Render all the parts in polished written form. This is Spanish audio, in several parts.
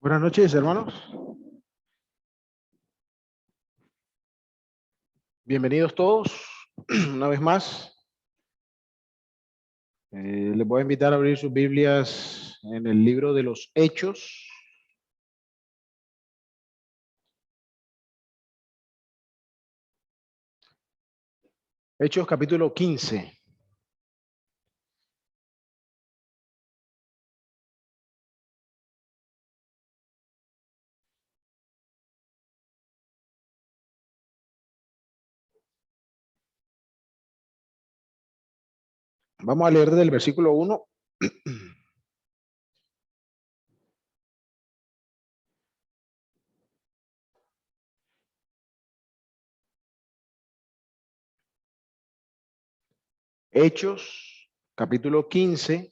Buenas noches, hermanos. Bienvenidos todos una vez más. Les voy a invitar a abrir sus Biblias en el libro de los Hechos. Hechos capítulo 15. Vamos a leer desde el versículo 1. Hechos capítulo 15.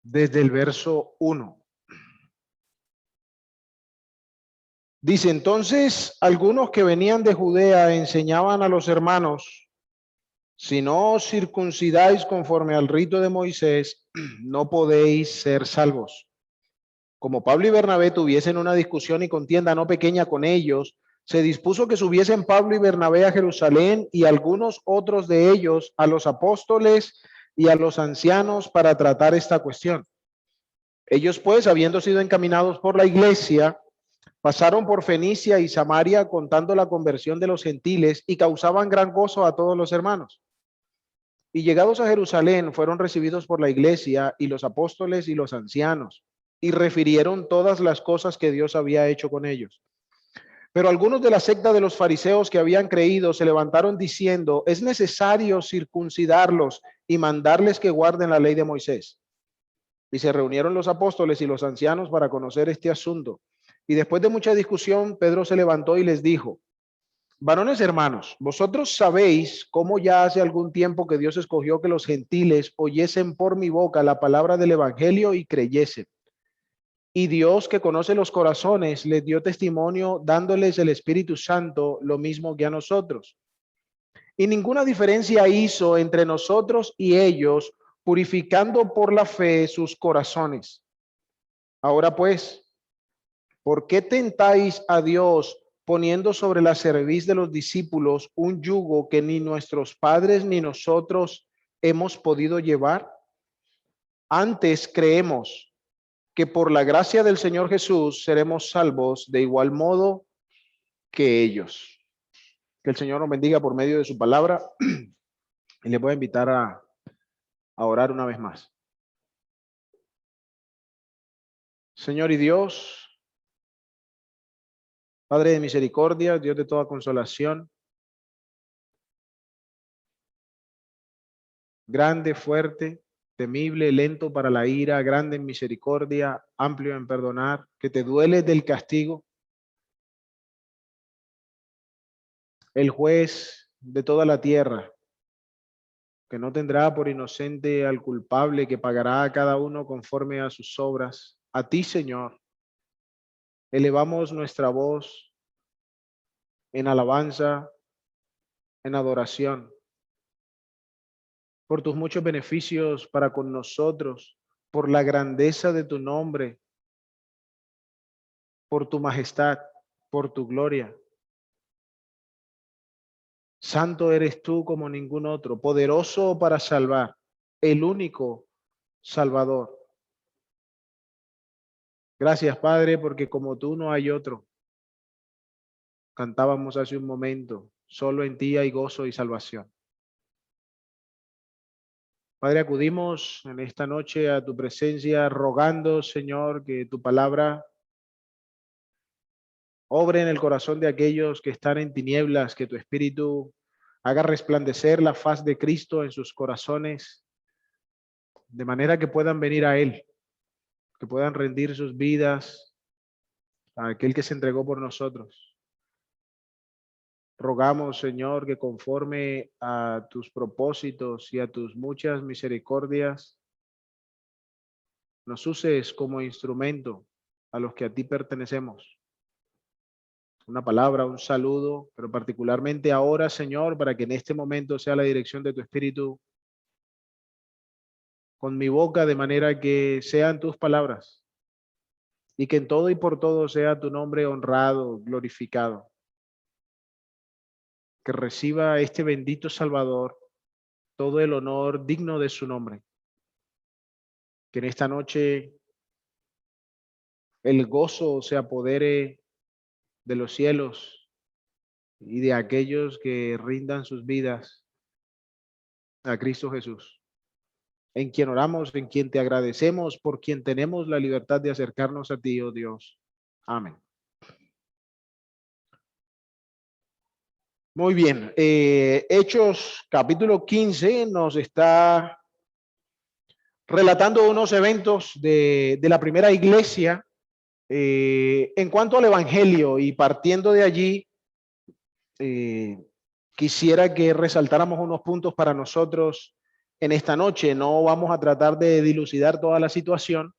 Desde el verso 1. Dice: entonces algunos que venían de Judea enseñaban a los hermanos: si no os circuncidáis conforme al rito de Moisés, no podéis ser salvos. Como Pablo y Bernabé tuviesen una discusión y contienda no pequeña con ellos, se dispuso que subiesen Pablo y Bernabé a Jerusalén y algunos otros de ellos a los apóstoles y a los ancianos para tratar esta cuestión. Ellos pues, habiendo sido encaminados por la iglesia, pasaron por Fenicia y Samaria contando la conversión de los gentiles y causaban gran gozo a todos los hermanos. Y llegados a Jerusalén fueron recibidos por la iglesia y los apóstoles y los ancianos, y refirieron todas las cosas que Dios había hecho con ellos. Pero algunos de la secta de los fariseos que habían creído se levantaron diciendo: es necesario circuncidarlos y mandarles que guarden la ley de Moisés. Y se reunieron los apóstoles y los ancianos para conocer este asunto. Y después de mucha discusión, Pedro se levantó y les dijo: varones hermanos, vosotros sabéis cómo ya hace algún tiempo que Dios escogió que los gentiles oyesen por mi boca la palabra del evangelio y creyesen. Y Dios, que conoce los corazones, les dio testimonio dándoles el Espíritu Santo, lo mismo que a nosotros. Y ninguna diferencia hizo entre nosotros y ellos, purificando por la fe sus corazones. Ahora pues, ¿por qué tentáis a Dios poniendo sobre la cerviz de los discípulos un yugo que ni nuestros padres ni nosotros hemos podido llevar? Antes creemos que por la gracia del Señor Jesús seremos salvos de igual modo que ellos. Que el Señor nos bendiga por medio de su palabra, y les voy a invitar a orar una vez más. Señor y Dios, Padre de misericordia, Dios de toda consolación, grande, fuerte, temible, lento para la ira, grande en misericordia, amplio en perdonar, que te duele del castigo, el juez de toda la tierra, que no tendrá por inocente al culpable, que pagará a cada uno conforme a sus obras. A ti, Señor, elevamos nuestra voz en alabanza, en adoración, por tus muchos beneficios para con nosotros, por la grandeza de tu nombre, por tu majestad, por tu gloria. Santo eres tú como ningún otro, poderoso para salvar, el único Salvador. Gracias, Padre, porque como tú no hay otro. Cantábamos hace un momento, solo en ti hay gozo y salvación. Padre, acudimos en esta noche a tu presencia rogando, Señor, que tu palabra obre en el corazón de aquellos que están en tinieblas, que tu espíritu haga resplandecer la faz de Cristo en sus corazones, de manera que puedan venir a Él, que puedan rendir sus vidas a aquel que se entregó por nosotros. Rogamos, Señor, que conforme a tus propósitos y a tus muchas misericordias, nos uses como instrumento a los que a ti pertenecemos. Una palabra, un saludo, pero particularmente ahora, Señor, para que en este momento sea la dirección de tu Espíritu, con mi boca, de manera que sean tus palabras y que en todo y por todo sea tu nombre honrado, glorificado. Que reciba este bendito Salvador todo el honor digno de su nombre. Que en esta noche el gozo se apodere de los cielos y de aquellos que rindan sus vidas a Cristo Jesús, en quien oramos, en quien te agradecemos, por quien tenemos la libertad de acercarnos a ti, oh Dios. Amén. Muy bien. Hechos capítulo 15 nos está relatando unos eventos de la primera iglesia en cuanto al evangelio, y partiendo de allí, quisiera que resaltáramos unos puntos para nosotros en esta noche. No vamos a tratar de dilucidar toda la situación,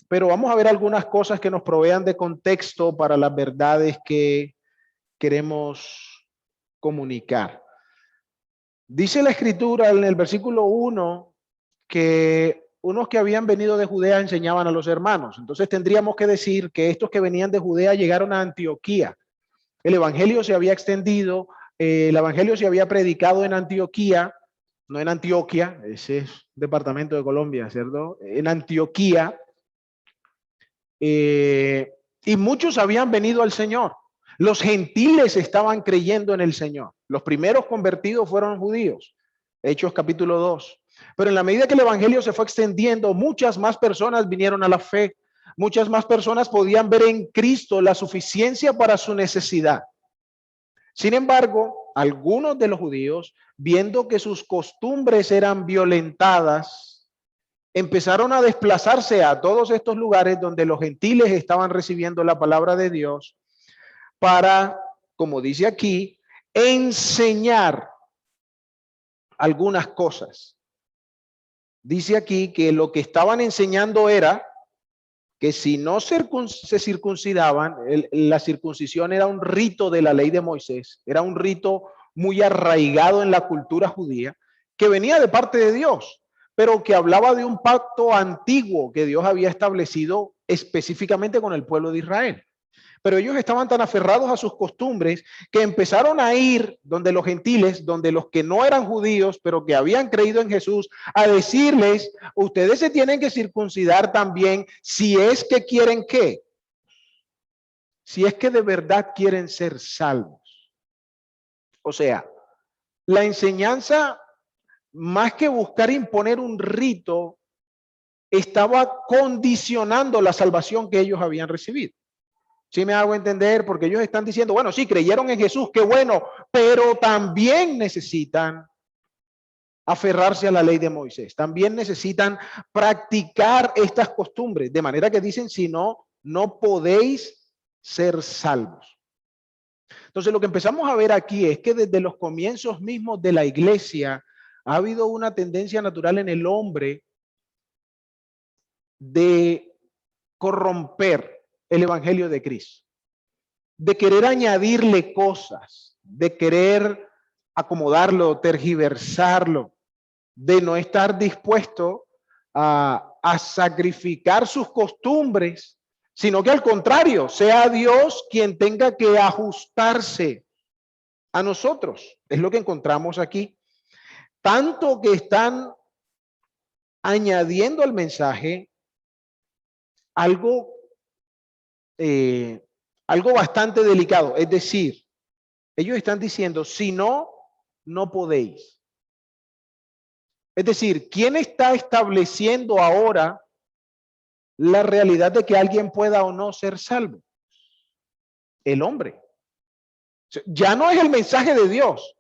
pero vamos a ver algunas cosas que nos provean de contexto para las verdades que queremos comunicar. Dice la escritura en el versículo 1 que unos que habían venido de Judea enseñaban a los hermanos. Entonces tendríamos que decir que estos que venían de Judea llegaron a Antioquía. El evangelio se había extendido, el evangelio se había predicado en Antioquía, no en Antioquia, ese es departamento de Colombia, ¿cierto? En Antioquía, y muchos habían venido al Señor. Los gentiles estaban creyendo en el Señor. Los primeros convertidos fueron judíos. Hechos capítulo 2. Pero en la medida que el evangelio se fue extendiendo, muchas más personas vinieron a la fe. Muchas más personas podían ver en Cristo la suficiencia para su necesidad. Sin embargo, algunos de los judíos, viendo que sus costumbres eran violentadas, empezaron a desplazarse a todos estos lugares donde los gentiles estaban recibiendo la palabra de Dios para, como dice aquí, enseñar algunas cosas. Dice aquí que lo que estaban enseñando era que si no se circuncidaban, la circuncisión era un rito de la ley de Moisés, era un rito muy arraigado en la cultura judía, que venía de parte de Dios, pero que hablaba de un pacto antiguo que Dios había establecido específicamente con el pueblo de Israel. Pero ellos estaban tan aferrados a sus costumbres que empezaron a ir donde los gentiles, donde los que no eran judíos, pero que habían creído en Jesús, a decirles, ustedes se tienen que circuncidar también si es que quieren ¿qué? Si es que de verdad quieren ser salvos. O sea, la enseñanza, más que buscar imponer un rito, estaba condicionando la salvación que ellos habían recibido. ¿Sí me hago entender? Porque ellos están diciendo, bueno, sí, creyeron en Jesús, qué bueno, pero también necesitan aferrarse a la ley de Moisés. También necesitan practicar estas costumbres, de manera que dicen, si no, no podéis ser salvos. Entonces, lo que empezamos a ver aquí es que desde los comienzos mismos de la iglesia ha habido una tendencia natural en el hombre de corromper el evangelio de Cristo, de querer añadirle cosas, de querer acomodarlo, tergiversarlo, de no estar dispuesto a sacrificar sus costumbres, sino que al contrario, sea Dios quien tenga que ajustarse a nosotros. Es lo que encontramos aquí. Tanto que están añadiendo al mensaje algo algo bastante delicado. Es decir, ellos están diciendo, si no, no podéis. Es decir, ¿quién está estableciendo ahora la realidad de que alguien pueda o no ser salvo? El hombre. Ya no es el mensaje de Dios,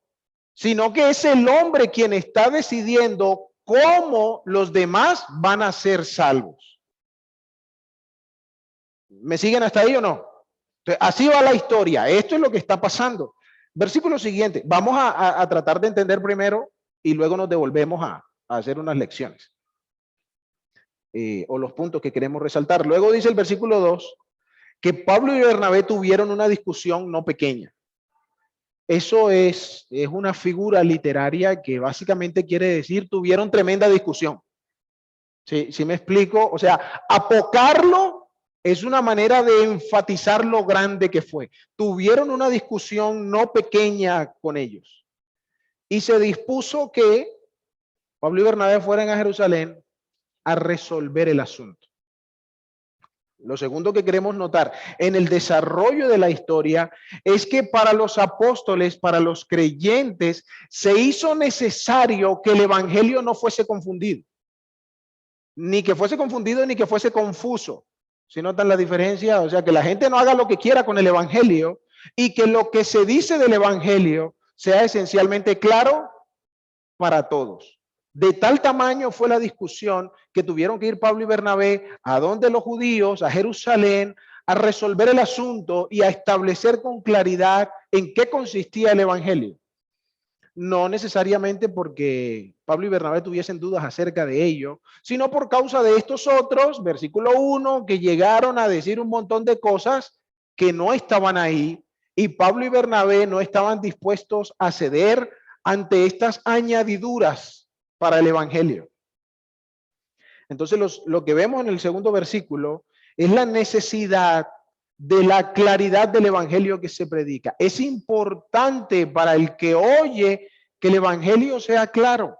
sino que es el hombre quien está decidiendo cómo los demás van a ser salvos. ¿Me siguen hasta ahí o no? Entonces, así va la historia. Esto es lo que está pasando. Versículo siguiente. Vamos a tratar de entender primero y luego nos devolvemos a hacer unas lecciones. O los puntos que queremos resaltar. Luego dice el versículo 2 que Pablo y Bernabé tuvieron una discusión no pequeña. Eso es una figura literaria que básicamente quiere decir tuvieron tremenda discusión. ¿Sí, sí me explico? O sea, apocarlo es una manera de enfatizar lo grande que fue. Tuvieron una discusión no pequeña con ellos y se dispuso que Pablo y Bernabé fueran a Jerusalén a resolver el asunto. Lo segundo que queremos notar en el desarrollo de la historia es que para los apóstoles, para los creyentes, se hizo necesario que el evangelio no fuese confundido, ni que fuese confundido, ni que fuese confuso. ¿Sí notan la diferencia? O sea, que la gente no haga lo que quiera con el evangelio y que lo que se dice del evangelio sea esencialmente claro para todos. De tal tamaño fue la discusión que tuvieron que ir Pablo y Bernabé a donde los judíos, a Jerusalén, a resolver el asunto y a establecer con claridad en qué consistía el evangelio. No necesariamente porque Pablo y Bernabé tuviesen dudas acerca de ello, sino por causa de estos otros, versículo 1, que llegaron a decir un montón de cosas que no estaban ahí y Pablo y Bernabé no estaban dispuestos a ceder ante estas añadiduras para el evangelio. Entonces lo que vemos en el segundo versículo es la necesidad de la claridad del evangelio que se predica. Es importante para el que oye que el evangelio sea claro.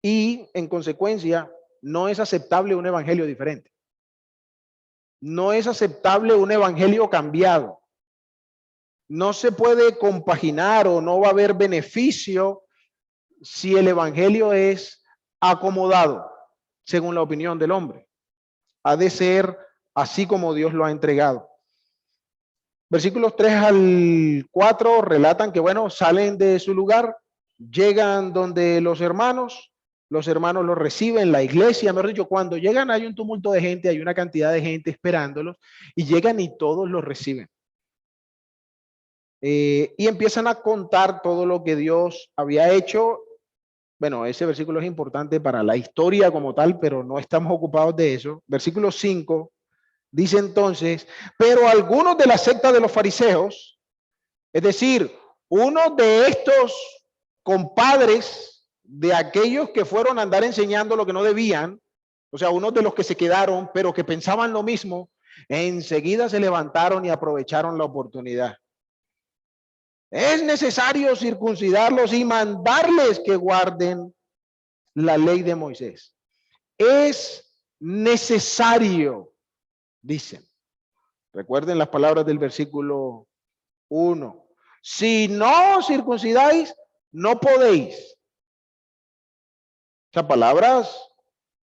Y en consecuencia, no es aceptable un evangelio diferente. No es aceptable un evangelio cambiado. No se puede compaginar o no va a haber beneficio si el evangelio es acomodado según la opinión del hombre. Ha de ser así como Dios lo ha entregado. Versículos 3 al 4 relatan que, bueno, salen de su lugar, llegan donde los hermanos los reciben, la iglesia, mejor dicho, cuando llegan hay un tumulto de gente, hay una cantidad de gente esperándolos, y llegan y todos los reciben. Y empiezan a contar todo lo que Dios había hecho. Bueno, ese versículo es importante para la historia como tal, pero no estamos ocupados de eso. Versículo 5 dice entonces, pero algunos de la secta de los fariseos, es decir, uno de estos compadres de aquellos que fueron a andar enseñando lo que no debían, o sea, unos de los que se quedaron, pero que pensaban lo mismo, enseguida se levantaron y aprovecharon la oportunidad. Es necesario circuncidarlos y mandarles que guarden la ley de Moisés. Es necesario, dicen. Recuerden las palabras del versículo 1. Si no circuncidáis, no podéis. O sea, palabras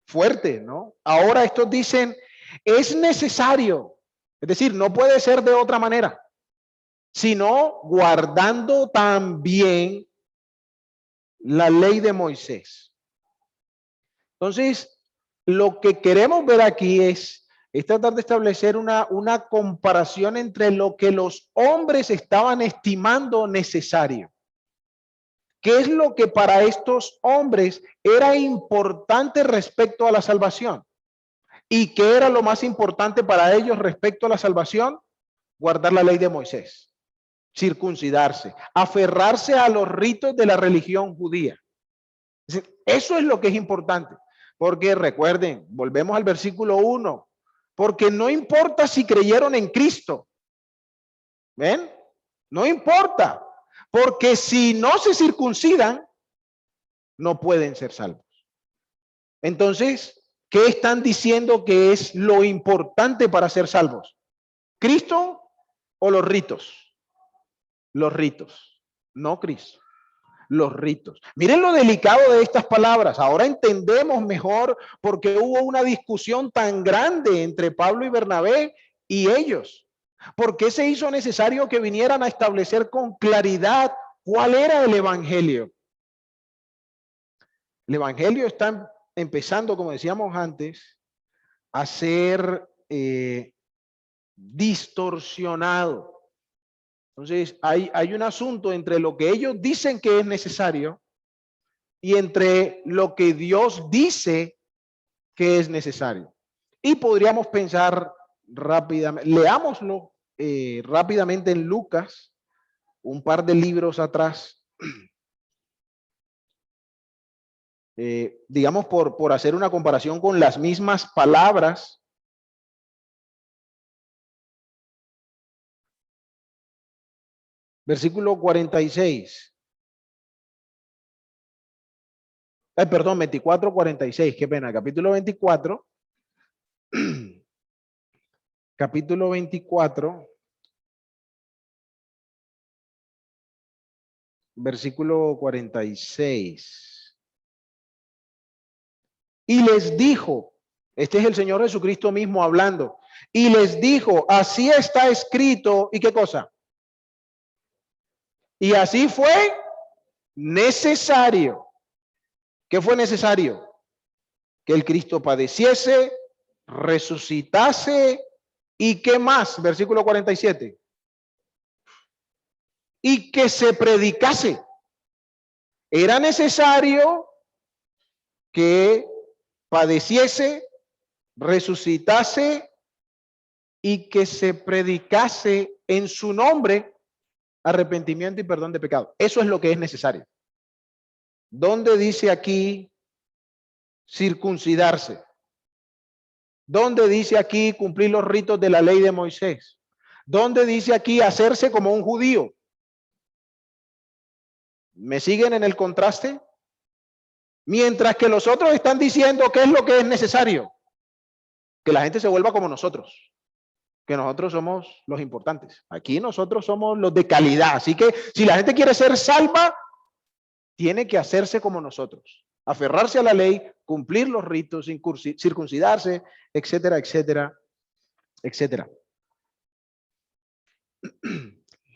fuertes, ¿no? Ahora estos dicen, es necesario. Es decir, no puede ser de otra manera, sino guardando también la ley de Moisés. Entonces, lo que queremos ver aquí es tratar de establecer una comparación entre lo que los hombres estaban estimando necesario. ¿Qué es lo que para estos hombres era importante respecto a la salvación? ¿Y qué era lo más importante para ellos respecto a la salvación? Guardar la ley de Moisés, circuncidarse, aferrarse a los ritos de la religión judía. Eso es lo que es importante. Porque recuerden, volvemos al versículo 1, porque no importa si creyeron en Cristo. ¿Ven? No importa. Porque si no se circuncidan, no pueden ser salvos. Entonces, ¿qué están diciendo que es lo importante para ser salvos? ¿Cristo o los ritos? Los ritos, no Cristo. Los ritos. Miren lo delicado de estas palabras. Ahora entendemos mejor por qué hubo una discusión tan grande entre Pablo y Bernabé y ellos. ¿Por qué se hizo necesario que vinieran a establecer con claridad cuál era el evangelio? El evangelio está empezando, como decíamos antes, a ser distorsionado. Entonces, hay un asunto entre lo que ellos dicen que es necesario y entre lo que Dios dice que es necesario. Y podríamos pensar rápidamente, leámoslo rápidamente en Lucas, un par de libros atrás. digamos, por hacer una comparación con las mismas palabras, versículo 46. Perdón, 24, 46, qué pena, capítulo 24. Capítulo 24, versículo 46. Y les dijo, este es el Señor Jesucristo mismo hablando, y les dijo, así está escrito, ¿y qué cosa? Y así fue necesario. ¿Qué fue necesario? Que el Cristo padeciese, resucitase, ¿y qué más? Versículo 47. Y que se predicase. Era necesario que padeciese, resucitase y que se predicase en su nombre arrepentimiento y perdón de pecado. Eso es lo que es necesario. ¿Dónde dice aquí circuncidarse? ¿Dónde dice aquí cumplir los ritos de la ley de Moisés? ¿Dónde dice aquí hacerse como un judío? ¿Me siguen en el contraste? Mientras que los otros están diciendo qué es lo que es necesario. Que la gente se vuelva como nosotros. Que nosotros somos los importantes. Aquí nosotros somos los de calidad. Así que si la gente quiere ser salva, tiene que hacerse como nosotros. Aferrarse a la ley, cumplir los ritos, circuncidarse, etcétera, etcétera, etcétera.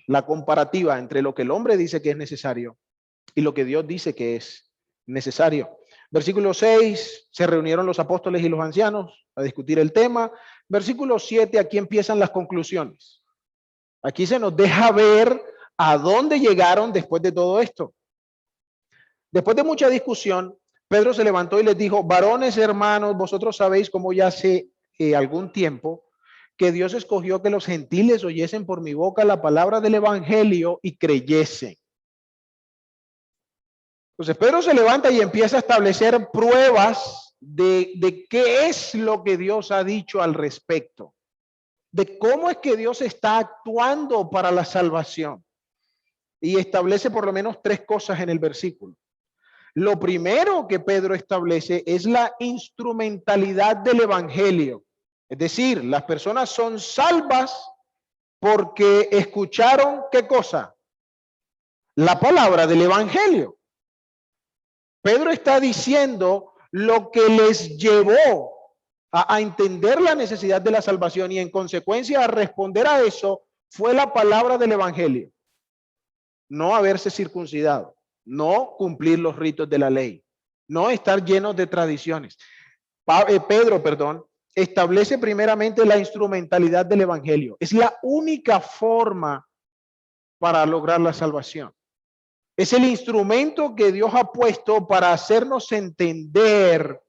La comparativa entre lo que el hombre dice que es necesario y lo que Dios dice que es necesario. Versículo 6, se reunieron los apóstoles y los ancianos a discutir el tema. Versículo 7, aquí empiezan las conclusiones. Aquí se nos deja ver a dónde llegaron después de todo esto. Después de mucha discusión, Pedro se levantó y les dijo, varones hermanos, vosotros sabéis cómo ya hace algún tiempo que Dios escogió que los gentiles oyesen por mi boca la palabra del evangelio y creyesen. Entonces Pedro se levanta y empieza a establecer pruebas de qué es lo que Dios ha dicho al respecto, de cómo es que Dios está actuando para la salvación. Y establece por lo menos 3 cosas en el versículo. Lo primero que Pedro establece es la instrumentalidad del evangelio. Es decir, las personas son salvas porque escucharon ¿qué cosa? La palabra del evangelio. Pedro está diciendo lo que les llevó a entender la necesidad de la salvación y en consecuencia a responder a eso fue la palabra del evangelio. No haberse circuncidado, no cumplir los ritos de la ley, no estar llenos de tradiciones. Pedro, establece primeramente la instrumentalidad del evangelio. Es la única forma para lograr la salvación. Es el instrumento que Dios ha puesto para hacernos entender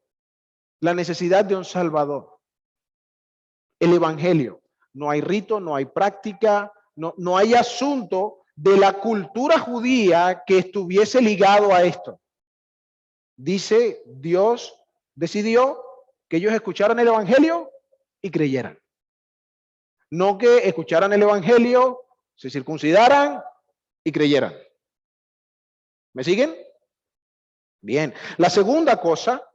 la necesidad de un Salvador. El evangelio. No hay rito, no hay práctica, no hay asunto de la cultura judía que estuviese ligado a esto. Dice, Dios decidió que ellos escucharan el evangelio y creyeran. No que escucharan el evangelio, se circuncidaran y creyeran. ¿Me siguen? Bien. La segunda cosa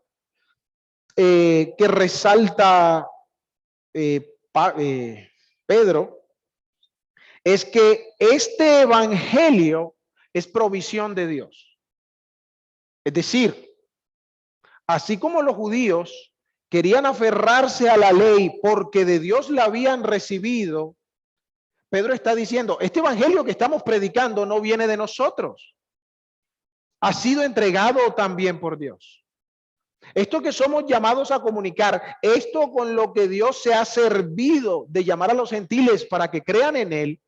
que resalta Pedro es que este evangelio es provisión de Dios. Es decir, así como los judíos querían aferrarse a la ley porque de Dios la habían recibido, Pedro está diciendo, este evangelio que estamos predicando no viene de nosotros. Ha sido entregado también por Dios. Esto que somos llamados a comunicar, esto con lo que Dios se ha servido de llamar a los gentiles para que crean en él,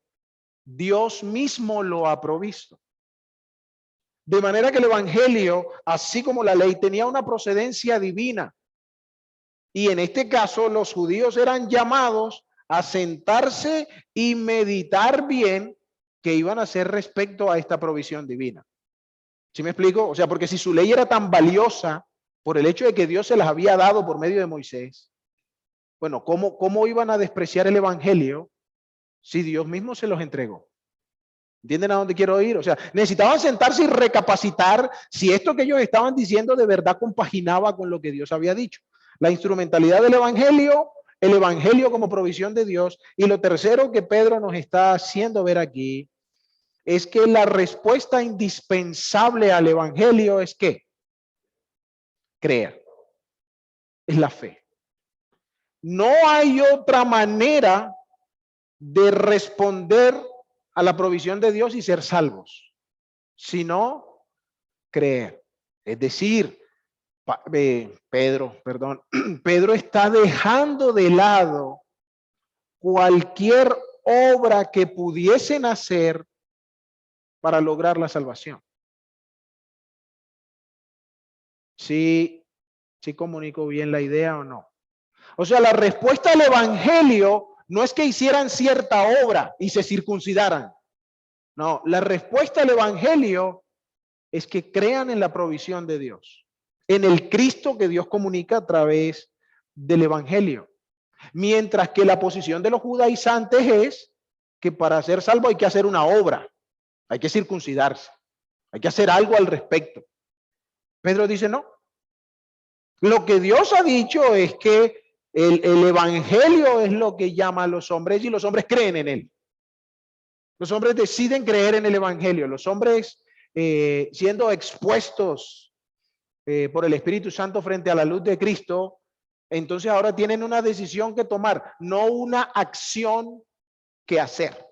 Dios mismo lo ha provisto. De manera que el evangelio, así como la ley, tenía una procedencia divina. Y en este caso, los judíos eran llamados a sentarse y meditar bien qué iban a hacer respecto a esta provisión divina. ¿Sí me explico? O sea, porque si su ley era tan valiosa por el hecho de que Dios se las había dado por medio de Moisés, bueno, ¿cómo iban a despreciar el evangelio si Dios mismo se los entregó? ¿Entienden a dónde quiero ir? O sea, necesitaban sentarse y recapacitar si esto que ellos estaban diciendo de verdad compaginaba con lo que Dios había dicho. La instrumentalidad del evangelio, el evangelio como provisión de Dios. Y lo tercero que Pedro nos está haciendo ver aquí es que la respuesta indispensable al evangelio es ¿qué? Creer. Es la fe. No hay otra manera de responder a la provisión de Dios y ser salvos, sino creer. Es decir, Pedro está dejando de lado cualquier obra que pudiesen hacer para lograr la salvación. ¿Sí comunico bien la idea o no? O sea, la respuesta al evangelio no es que hicieran cierta obra y se circuncidaran. No, la respuesta al evangelio es que crean en la provisión de Dios, en el Cristo que Dios comunica a través del evangelio. Mientras que la posición de los judaizantes es que para ser salvo hay que hacer una obra, hay que circuncidarse, hay que hacer algo al respecto. Pedro dice no. Lo que Dios ha dicho es que el evangelio es lo que llama a los hombres y los hombres creen en él. Los hombres deciden creer en el evangelio. Los hombres siendo expuestos por el Espíritu Santo frente a la luz de Cristo, entonces ahora tienen una decisión que tomar, no una acción que hacer,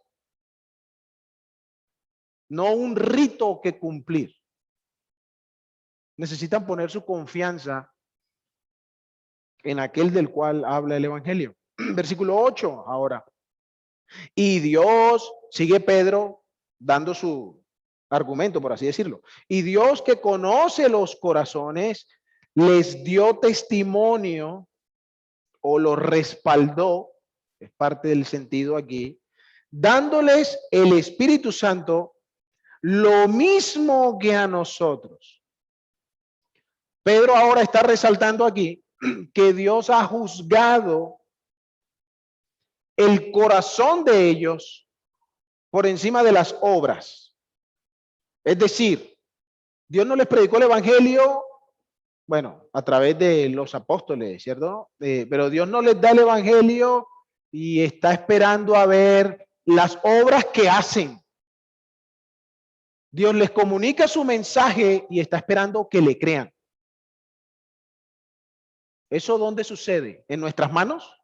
no un rito que cumplir. Necesitan poner su confianza en aquel del cual habla el evangelio. Versículo 8 ahora. Y Dios, sigue Pedro dando su argumento, por así decirlo. Y Dios, que conoce los corazones, les dio testimonio o lo respaldó, es parte del sentido aquí, dándoles el Espíritu Santo lo mismo que a nosotros. Pedro ahora está resaltando aquí que Dios ha juzgado el corazón de ellos por encima de las obras. Es decir, Dios no les predicó el evangelio, bueno, a través de los apóstoles, ¿cierto? Pero Dios no les da el evangelio y está esperando a ver las obras que hacen. Dios les comunica su mensaje y está esperando que le crean. ¿Eso dónde sucede? ¿En nuestras manos?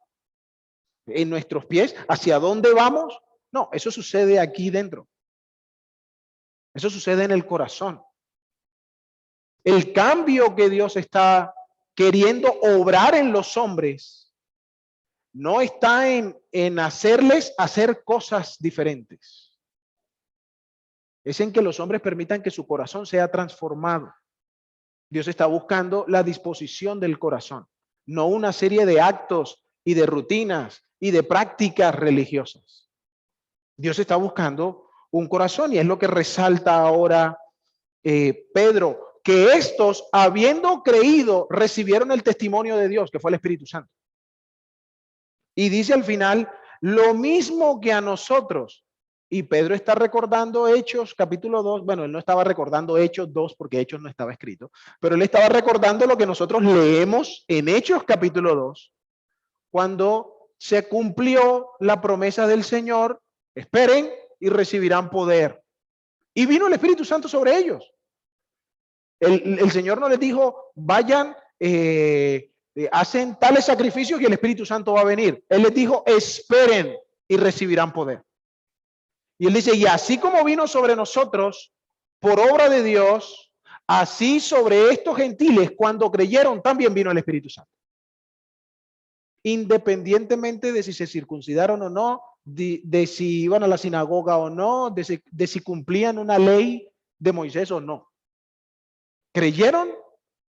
¿En nuestros pies? ¿Hacia dónde vamos? No, eso sucede aquí dentro. Eso sucede en el corazón. El cambio que Dios está queriendo obrar en los hombres no está en hacerles hacer cosas diferentes. Es en que los hombres permitan que su corazón sea transformado. Dios está buscando la disposición del corazón, no una serie de actos y de rutinas y de prácticas religiosas. Dios está buscando un corazón y es lo que resalta ahora Pedro, que estos, habiendo creído, recibieron el testimonio de Dios, que fue el Espíritu Santo. Y dice al final, lo mismo que a nosotros. Y Pedro está recordando Hechos, capítulo 2. Bueno, él no estaba recordando Hechos 2 porque Hechos no estaba escrito, pero él estaba recordando lo que nosotros leemos en Hechos, capítulo 2, cuando se cumplió la promesa del Señor, esperen y recibirán poder. Y vino el Espíritu Santo sobre ellos. El Señor no les dijo, vayan, hacen tales sacrificios y el Espíritu Santo va a venir. Él les dijo, esperen y recibirán poder. Y él dice, y así como vino sobre nosotros por obra de Dios, así sobre estos gentiles cuando creyeron también vino el Espíritu Santo. Independientemente de si se circuncidaron o no, de si iban a la sinagoga o no, de si cumplían una ley de Moisés o no. Creyeron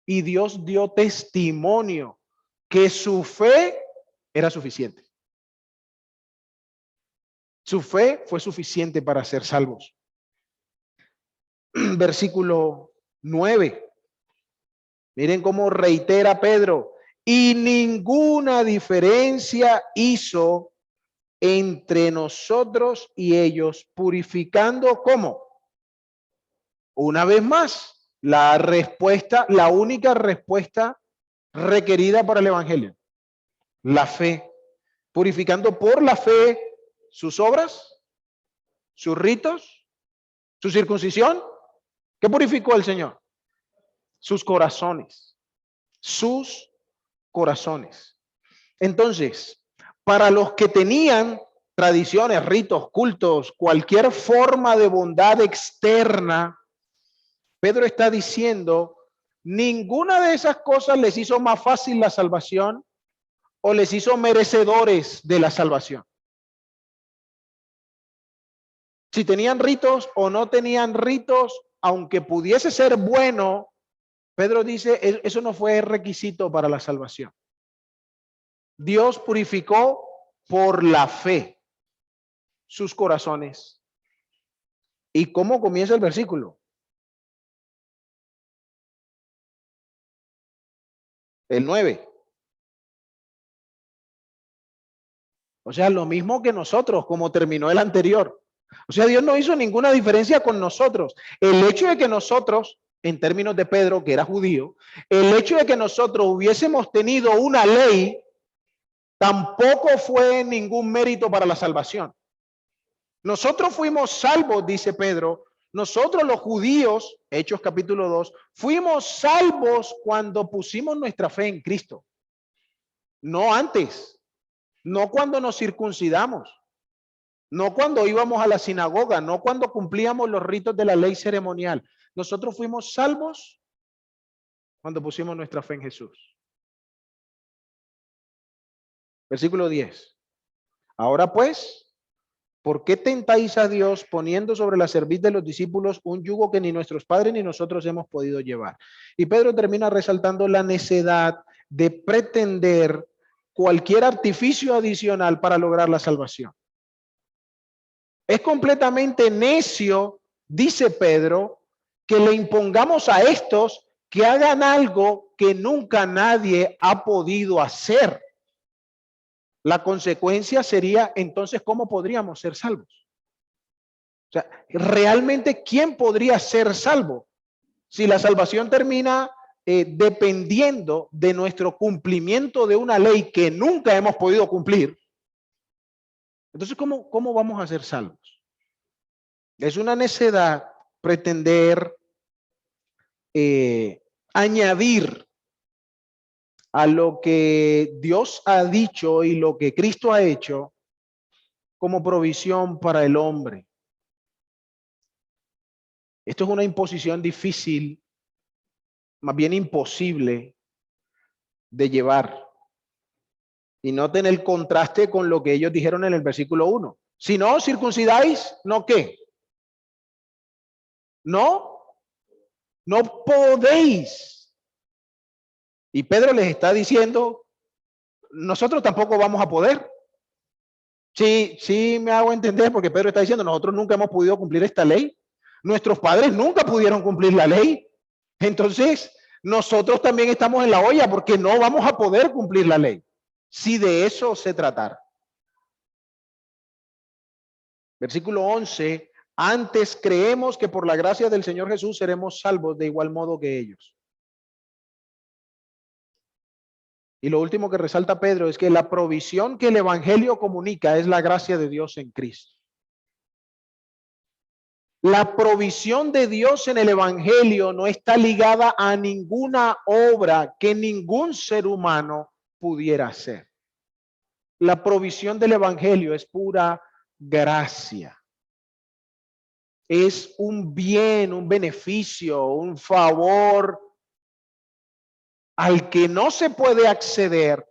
y Dios dio testimonio que su fe era suficiente. Su fe fue suficiente para ser salvos. Versículo 9. Miren cómo reitera Pedro. Y ninguna diferencia hizo entre nosotros y ellos, purificando ¿cómo? Una vez más, la respuesta, la única respuesta requerida para el evangelio, la fe, purificando por la fe sus obras, sus ritos, su circuncisión. ¿Qué purificó el Señor? Sus corazones, sus corazones. Entonces, para los que tenían tradiciones, ritos, cultos, cualquier forma de bondad externa, Pedro está diciendo, ninguna de esas cosas les hizo más fácil la salvación o les hizo merecedores de la salvación. Si tenían ritos o no tenían ritos, aunque pudiese ser bueno, Pedro dice, eso no fue requisito para la salvación. Dios purificó por la fe sus corazones. ¿Y cómo comienza el versículo? El 9. O sea, lo mismo que nosotros, como terminó el anterior. O sea, Dios no hizo ninguna diferencia con nosotros. El hecho de que nosotros, en términos de Pedro, que era judío, el hecho de que nosotros hubiésemos tenido una ley, tampoco fue ningún mérito para la salvación. Nosotros fuimos salvos, dice Pedro. Nosotros los judíos, Hechos capítulo 2, fuimos salvos cuando pusimos nuestra fe en Cristo. No antes, no cuando nos circuncidamos, no cuando íbamos a la sinagoga, no cuando cumplíamos los ritos de la ley ceremonial. Nosotros fuimos salvos cuando pusimos nuestra fe en Jesús. Versículo 10. Ahora pues, ¿por qué tentáis a Dios poniendo sobre la cerviz de los discípulos un yugo que ni nuestros padres ni nosotros hemos podido llevar? Y Pedro termina resaltando la necedad de pretender cualquier artificio adicional para lograr la salvación. Es completamente necio, dice Pedro, que le impongamos a estos que hagan algo que nunca nadie ha podido hacer. La consecuencia sería, entonces, ¿cómo podríamos ser salvos? O sea, realmente, ¿quién podría ser salvo? Si la salvación termina dependiendo de nuestro cumplimiento de una ley que nunca hemos podido cumplir, entonces, ¿cómo vamos a ser salvos? Es una necedad pretender añadir a lo que Dios ha dicho y lo que Cristo ha hecho como provisión para el hombre. Esto es una imposición difícil, más bien imposible de llevar. Y noten el contraste con lo que ellos dijeron en el versículo 1. Si no circuncidáis, ¿no qué? No podéis. Y Pedro les está diciendo, nosotros tampoco vamos a poder. Sí me hago entender, porque Pedro está diciendo, nosotros nunca hemos podido cumplir esta ley. Nuestros padres nunca pudieron cumplir la ley. Entonces, nosotros también estamos en la olla porque no vamos a poder cumplir la ley. Si de eso se tratara. Versículo 11. Antes creemos que por la gracia del Señor Jesús seremos salvos de igual modo que ellos. Y lo último que resalta Pedro es que la provisión que el evangelio comunica es la gracia de Dios en Cristo. La provisión de Dios en el evangelio no está ligada a ninguna obra que ningún ser humano pudiera hacer. La provisión del evangelio es pura gracia. Es un bien, un beneficio, un favor al que no se puede acceder,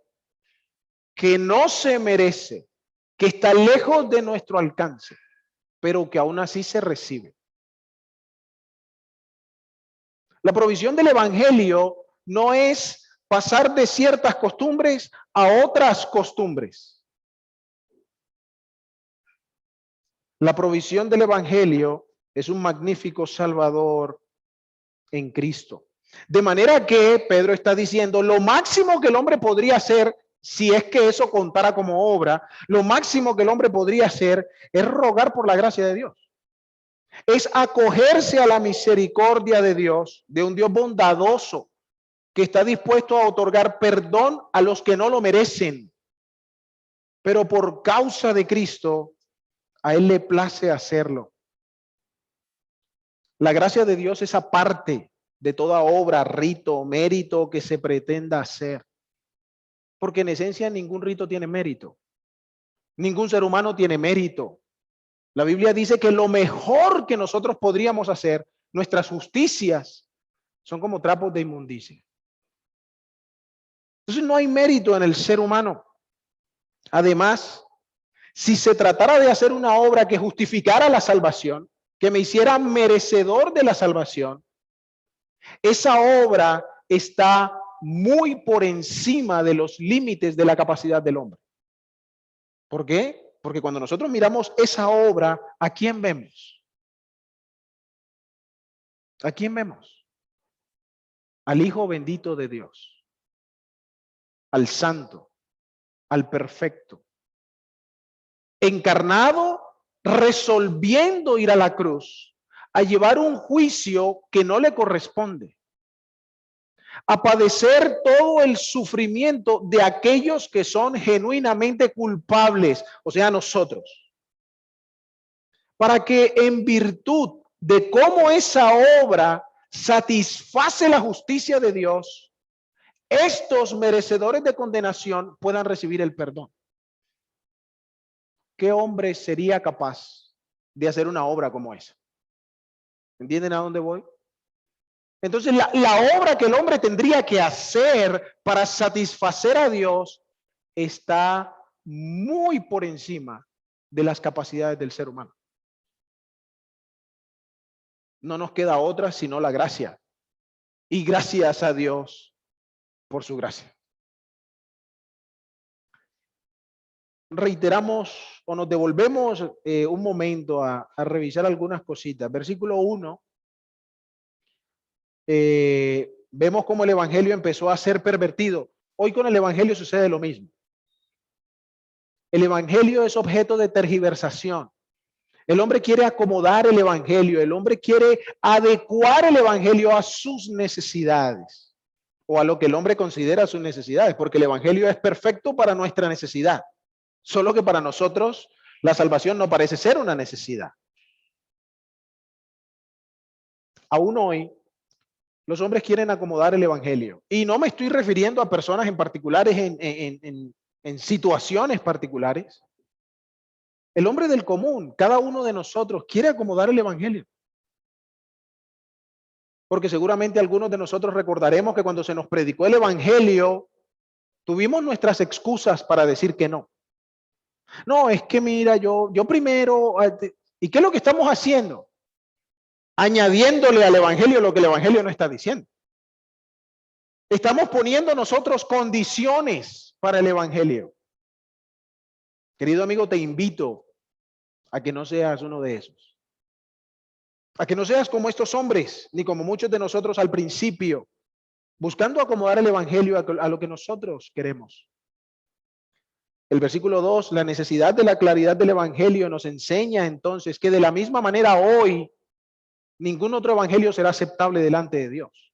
que no se merece, que está lejos de nuestro alcance, pero que aún así se recibe. La provisión del evangelio no es pasar de ciertas costumbres a otras costumbres. La provisión del evangelio es un magnífico salvador en Cristo. De manera que Pedro está diciendo, lo máximo que el hombre podría hacer, si es que eso contara como obra, lo máximo que el hombre podría hacer es rogar por la gracia de Dios. Es acogerse a la misericordia de Dios, de un Dios bondadoso, que está dispuesto a otorgar perdón a los que no lo merecen. Pero por causa de Cristo, a Él le place hacerlo. La gracia de Dios es aparte de toda obra, rito, mérito que se pretenda hacer. Porque en esencia ningún rito tiene mérito. Ningún ser humano tiene mérito. La Biblia dice que lo mejor que nosotros podríamos hacer, nuestras justicias, son como trapos de inmundicia. Entonces no hay mérito en el ser humano. Además, si se tratara de hacer una obra que justificara la salvación, que me hiciera merecedor de la salvación, esa obra está muy por encima de los límites de la capacidad del hombre. ¿Por qué? Porque cuando nosotros miramos esa obra, ¿a quién vemos? ¿A quién vemos? Al Hijo bendito de Dios, al Santo, al Perfecto, encarnado, resolviendo ir a la cruz, a llevar un juicio que no le corresponde, a padecer todo el sufrimiento de aquellos que son genuinamente culpables, o sea, nosotros, para que en virtud de cómo esa obra satisface la justicia de Dios, estos merecedores de condenación puedan recibir el perdón. ¿Qué hombre sería capaz de hacer una obra como esa? ¿Entienden a dónde voy? Entonces, la obra que el hombre tendría que hacer para satisfacer a Dios está muy por encima de las capacidades del ser humano. No nos queda otra sino la gracia. Y gracias a Dios por su gracia. Reiteramos o nos devolvemos un momento a revisar algunas cositas. Versículo 1. Vemos cómo el evangelio empezó a ser pervertido. Hoy con el evangelio sucede lo mismo. El evangelio es objeto de tergiversación. El hombre quiere acomodar el evangelio, el hombre quiere adecuar el evangelio a sus necesidades o a lo que el hombre considera sus necesidades, porque el evangelio es perfecto para nuestra necesidad. Solo que para nosotros la salvación no parece ser una necesidad. Aún hoy, los hombres quieren acomodar el evangelio. Y no me estoy refiriendo a personas en particulares, en situaciones particulares. El hombre del común, cada uno de nosotros quiere acomodar el evangelio. Porque seguramente algunos de nosotros recordaremos que cuando se nos predicó el evangelio, tuvimos nuestras excusas para decir que no. No, es que mira, yo primero, ¿y qué es lo que estamos haciendo? Añadiéndole al evangelio lo que el evangelio no está diciendo. Estamos poniendo nosotros condiciones para el evangelio. Querido amigo, te invito a que no seas uno de esos. A que no seas como estos hombres, ni como muchos de nosotros al principio, buscando acomodar el evangelio a lo que nosotros queremos. El versículo 2, la necesidad de la claridad del evangelio nos enseña entonces que de la misma manera hoy, ningún otro evangelio será aceptable delante de Dios.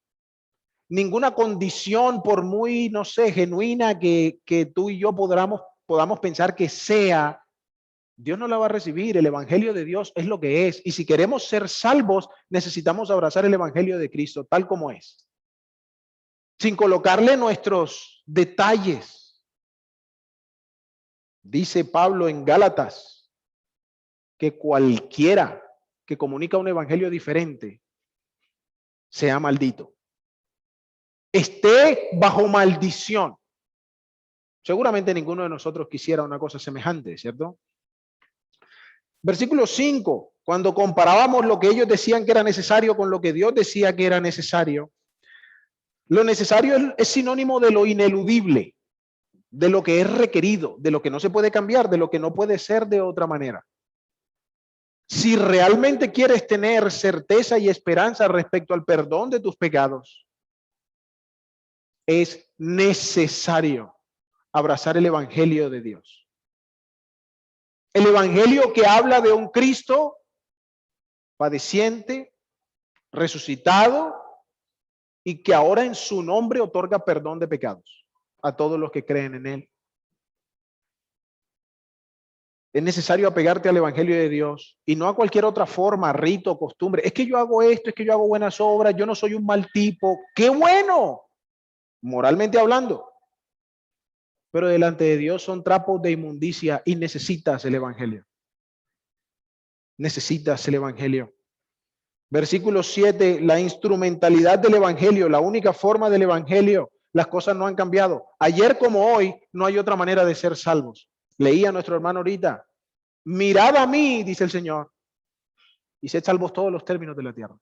Ninguna condición, por muy, no sé, genuina que tú y yo podamos pensar que sea, Dios no la va a recibir. El evangelio de Dios es lo que es. Y si queremos ser salvos, necesitamos abrazar el evangelio de Cristo tal como es. Sin colocarle nuestros detalles. Dice Pablo en Gálatas que cualquiera que comunica un evangelio diferente sea maldito. Esté bajo maldición. Seguramente ninguno de nosotros quisiera una cosa semejante, ¿cierto? Versículo 5, cuando comparábamos lo que ellos decían que era necesario con lo que Dios decía que era necesario, lo necesario es sinónimo de lo ineludible, de lo que es requerido, de lo que no se puede cambiar, de lo que no puede ser de otra manera. Si realmente quieres tener certeza y esperanza respecto al perdón de tus pecados, es necesario abrazar el evangelio de Dios. El evangelio que habla de un Cristo padeciente, resucitado y que ahora en su nombre otorga perdón de pecados a todos los que creen en él. Es necesario apegarte al evangelio de Dios y no a cualquier otra forma, rito, costumbre. Es que yo hago esto, es que yo hago buenas obras, yo no soy un mal tipo. ¡Qué bueno! Moralmente hablando. Pero delante de Dios son trapos de inmundicia y necesitas el evangelio. Necesitas el evangelio. Versículo 7, la instrumentalidad del evangelio, la única forma del evangelio. Las cosas no han cambiado. Ayer como hoy, no hay otra manera de ser salvos. Leía nuestro hermano ahorita. Mirad a mí, dice el Señor, y sed salvos todos los términos de la tierra.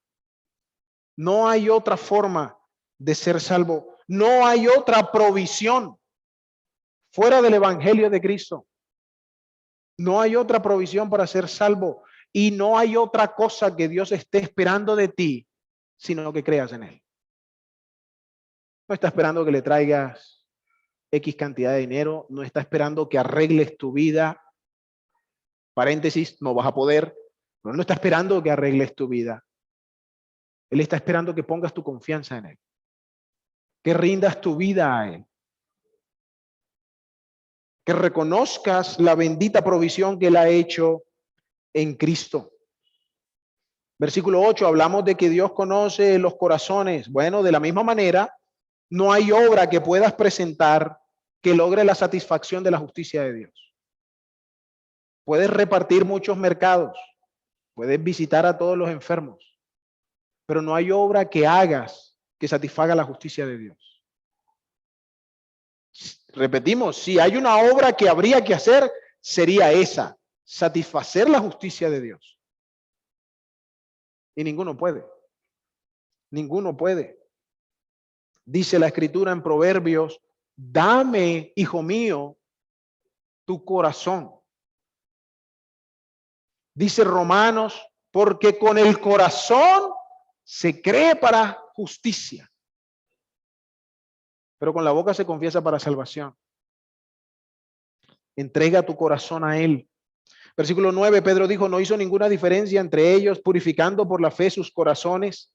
No hay otra forma de ser salvo. No hay otra provisión fuera del evangelio de Cristo. No hay otra provisión para ser salvo. Y no hay otra cosa que Dios esté esperando de ti, sino que creas en él. No está esperando que le traigas X cantidad de dinero. No está esperando que arregles tu vida. Paréntesis, no vas a poder. Pero no está esperando que arregles tu vida. Él está esperando que pongas tu confianza en él. Que rindas tu vida a él. Que reconozcas la bendita provisión que él ha hecho en Cristo. Versículo 8, hablamos de que Dios conoce los corazones. Bueno, de la misma manera, no hay obra que puedas presentar que logre la satisfacción de la justicia de Dios. Puedes repartir muchos mercados, puedes visitar a todos los enfermos, pero no hay obra que hagas que satisfaga la justicia de Dios. Repetimos, si hay una obra que habría que hacer, sería esa, satisfacer la justicia de Dios. Y ninguno puede. Ninguno puede. Dice la escritura en Proverbios, dame, hijo mío, tu corazón. Dice Romanos, porque con el corazón se cree para justicia, pero con la boca se confiesa para salvación. Entrega tu corazón a él. Versículo 9, Pedro dijo, no hizo ninguna diferencia entre ellos, purificando por la fe sus corazones.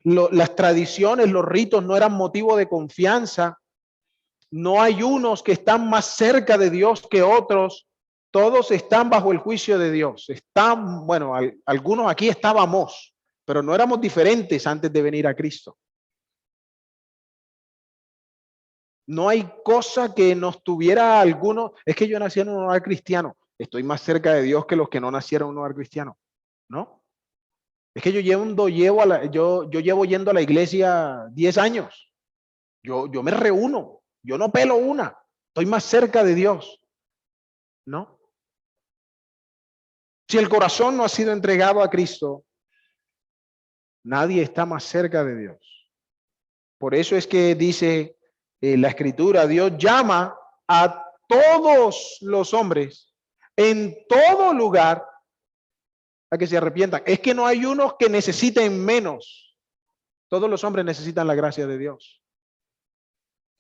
Las tradiciones, los ritos no eran motivo de confianza. No hay unos que están más cerca de Dios que otros. Todos están bajo el juicio de Dios. Están, bueno, algunos aquí estábamos, pero no éramos diferentes antes de venir a Cristo. No hay cosa que nos tuviera alguno. Es que yo nací en un hogar cristiano. Estoy más cerca de Dios que los que no nacieron en un hogar cristiano. ¿No? Es que yo llevo yendo a la iglesia 10 años. Yo me reúno. Yo no pelo una. Estoy más cerca de Dios. ¿No? Si el corazón no ha sido entregado a Cristo, nadie está más cerca de Dios. Por eso es que dice la escritura, Dios llama a todos los hombres en todo lugar a que se arrepientan. Es que no hay unos que necesiten menos. Todos los hombres necesitan la gracia de Dios.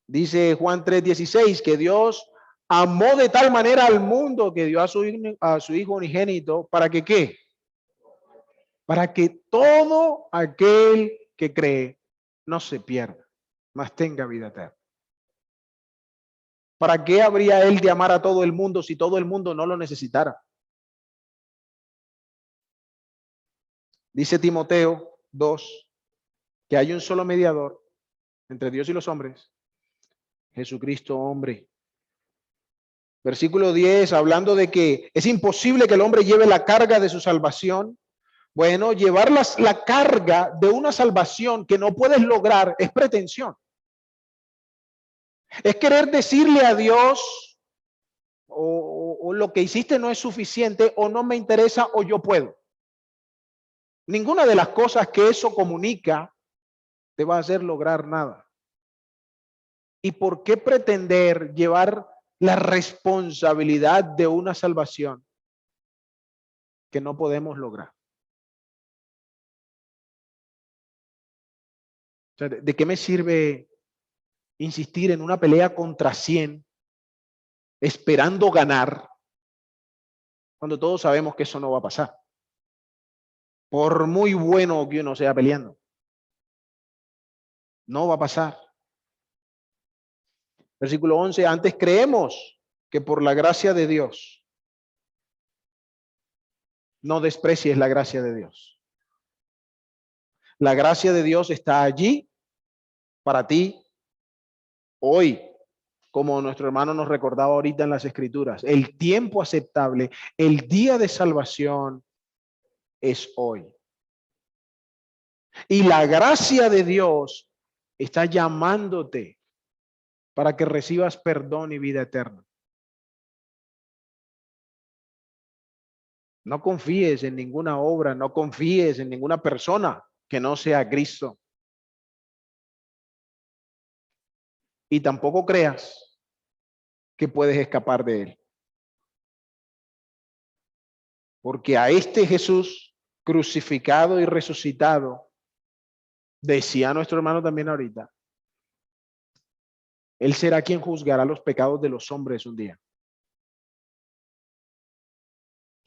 Dice Juan 3:16 que Dios amó de tal manera al mundo que dio a su hijo unigénito para que ¿qué? Para que todo aquel que cree no se pierda, mas tenga vida eterna. ¿Para qué habría él de amar a todo el mundo si todo el mundo no lo necesitara? Dice Timoteo 2 que hay un solo mediador entre Dios y los hombres, Jesucristo hombre. Versículo 10, hablando de que es imposible que el hombre lleve la carga de su salvación. Bueno, llevar la carga de una salvación que no puedes lograr es pretensión. Es querer decirle a Dios o lo que hiciste no es suficiente o no me interesa o yo puedo. Ninguna de las cosas que eso comunica te va a hacer lograr nada. ¿Y por qué pretender llevar la responsabilidad de una salvación que no podemos lograr. O sea, ¿de qué me sirve insistir en una pelea contra 100, esperando ganar, cuando todos sabemos que eso no va a pasar? Por muy bueno que uno sea peleando, no va a pasar. Versículo 11, antes creemos que por la gracia de Dios, no desprecies la gracia de Dios. La gracia de Dios está allí para ti hoy, como nuestro hermano nos recordaba ahorita en las Escrituras. El tiempo aceptable, el día de salvación es hoy. Y la gracia de Dios está llamándote para que recibas perdón y vida eterna. No confíes en ninguna obra, no confíes en ninguna persona que no sea Cristo. Y tampoco creas que puedes escapar de él. Porque a este Jesús crucificado y resucitado, decía nuestro hermano también ahorita, él será quien juzgará los pecados de los hombres un día.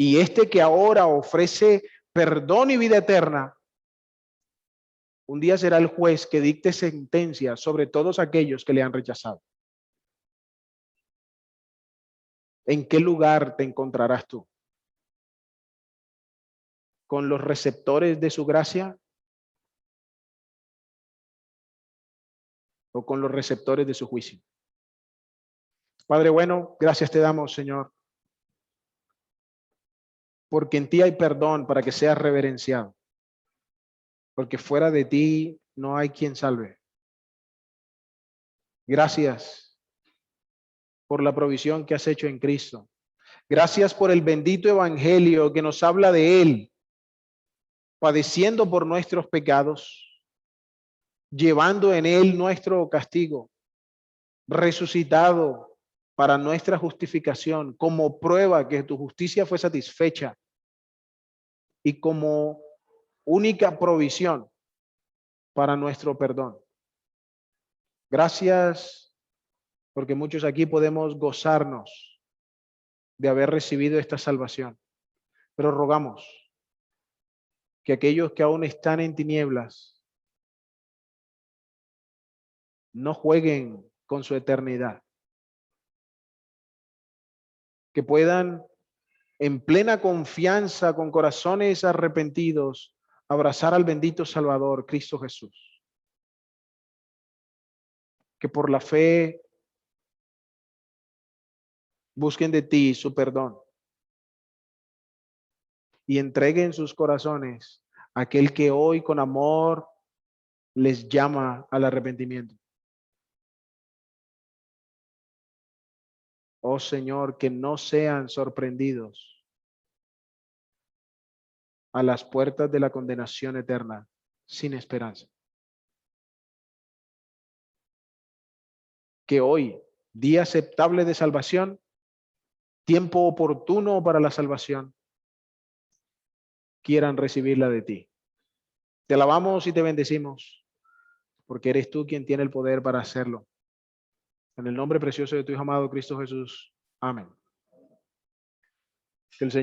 Y este que ahora ofrece perdón y vida eterna, un día será el juez que dicte sentencia sobre todos aquellos que le han rechazado. ¿En qué lugar te encontrarás tú? ¿Con los receptores de su gracia o con los receptores de su juicio? Padre bueno, gracias te damos, Señor, porque en ti hay perdón para que seas reverenciado, porque fuera de ti no hay quien salve. Gracias por la provisión que has hecho en Cristo. Gracias por el bendito evangelio que nos habla de él, padeciendo por nuestros pecados, llevando en él nuestro castigo, resucitado para nuestra justificación, como prueba que tu justicia fue satisfecha y como única provisión para nuestro perdón. Gracias porque muchos aquí podemos gozarnos de haber recibido esta salvación, pero rogamos que aquellos que aún están en tinieblas no jueguen con su eternidad, que puedan en plena confianza, con corazones arrepentidos, abrazar al bendito Salvador, Cristo Jesús. Que por la fe busquen de ti su perdón y entreguen sus corazones a aquel que hoy con amor les llama al arrepentimiento. Oh Señor, que no sean sorprendidos a las puertas de la condenación eterna sin esperanza. Que hoy, día aceptable de salvación, tiempo oportuno para la salvación, quieran recibirla de ti. Te alabamos y te bendecimos, porque eres tú quien tiene el poder para hacerlo. En el nombre precioso de tu Hijo amado Cristo Jesús. Amén. Que el Señor